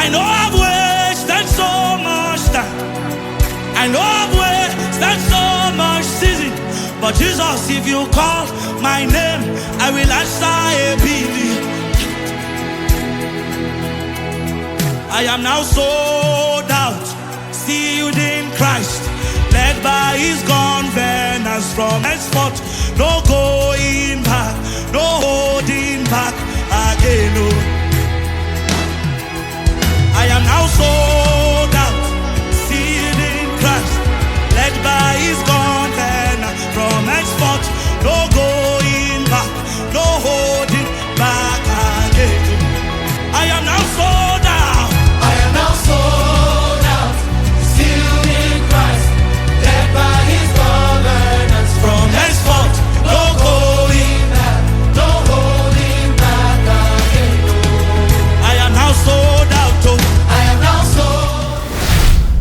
I know I've wasted so much time. I know I've wasted so much season. But Jesus, if you call my name, I will answer immediately. I am now sold out, sealed in Christ, led by his covenants from henceforth. No going back, no holding back again. No.